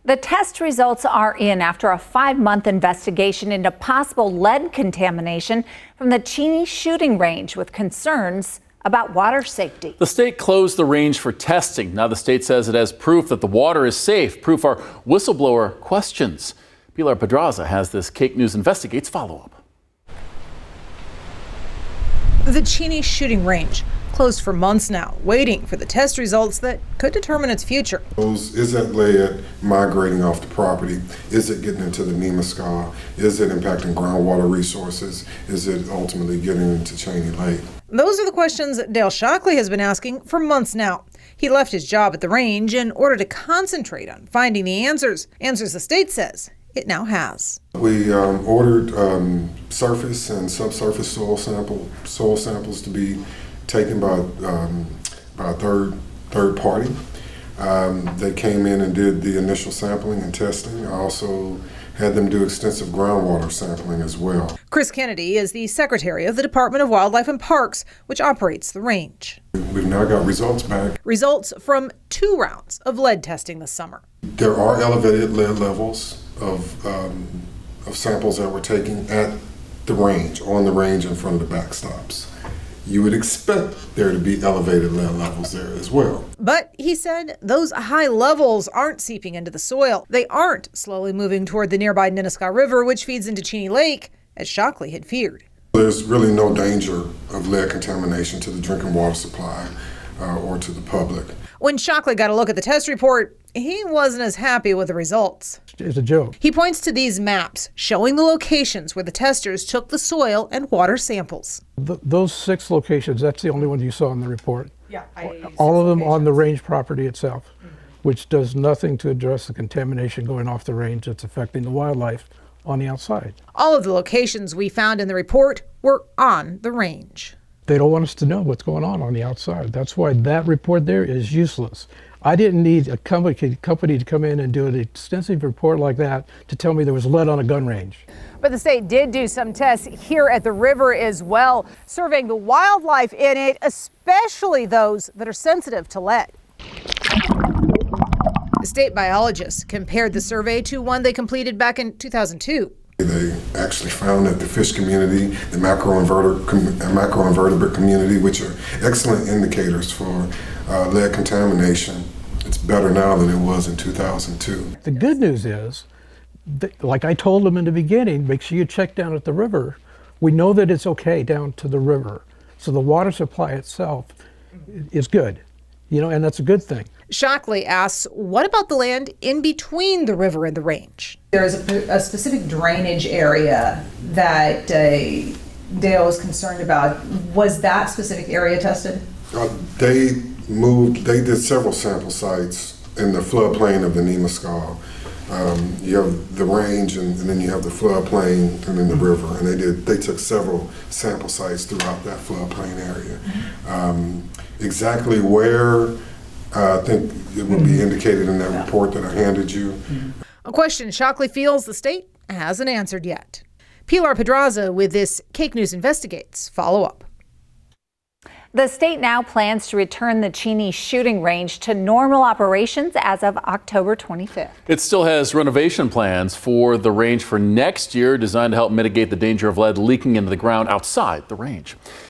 The test results are in after a 5-month investigation into possible lead contamination from the Cheney Shooting Range with concerns about water safety. The state closed the range for testing. Now the state says it has proof that the water is safe, proof our whistleblower questions. Pilar Pedraza has this Cake News Investigates follow-up. The Cheney Shooting Range closed for months now, waiting for the test results that could determine its future. Is that lead migrating off the property? Is it getting into the Nemascaw? Is it impacting groundwater resources? Is it ultimately getting into Cheney Lake? Those are the questions Dale Shockley has been asking for months now. He left his job at the range in order to concentrate on finding the answers the state says it now has. We ordered surface and subsurface soil samples to be taken by a third party. They came in and did the initial sampling and testing. I also had them do extensive groundwater sampling as well. Chris Kennedy is the secretary of the Department of Wildlife and Parks, which operates the range. We've now got results back. Results from 2 rounds of lead testing this summer. There are elevated lead levels of samples that we're taking at the range, on the range in front of the backstops. You would expect there to be elevated lead levels there as well. But he said those high levels aren't seeping into the soil. They aren't slowly moving toward the nearby Nemascaw River, which feeds into Cheney Lake, as Shockley had feared. There's really no danger of lead contamination to the drinking water supply or to the public. When Shockley got a look at the test report, he wasn't as happy with the results. It's a joke. He points to these maps showing the locations where the testers took the soil and water samples. Those 6 locations, that's the only one you saw in the report. Yeah, all of them on the range property itself, which does nothing to address the contamination going off the range that's affecting the wildlife on the outside. All of the locations we found in the report were on the range. They don't want us to know what's going on the outside. That's why that report there is useless. I didn't need a company to come in and do an extensive report like that to tell me there was lead on a gun range. But the state did do some tests here at the river as well, surveying the wildlife in it, especially those that are sensitive to lead. The state biologists compared the survey to one they completed back in 2002. They actually found that the fish community, the macroinvertebrate community, which are excellent indicators for lead contamination, it's better now than it was in 2002. The good news is, like I told them in the beginning, make sure you check down at the river. We know that it's okay down to the river. So the water supply itself is good, and that's a good thing. Shockley asks, what about the land in between the river and the range? There's a specific drainage area that Dale was concerned about. Was that specific area tested? They did several sample sites in the floodplain of the Nemascaw. You have the range and then you have the floodplain and then the river, and they took several sample sites throughout that floodplain area. Exactly where, I think it would be indicated in that report that I handed you. A question Shockley feels the state hasn't answered yet. Pilar Pedraza with this Cake News Investigates follow-up. The state now plans to return the Cheney Shooting Range to normal operations as of October 25th. It still has renovation plans for the range for next year, designed to help mitigate the danger of lead leaking into the ground outside the range.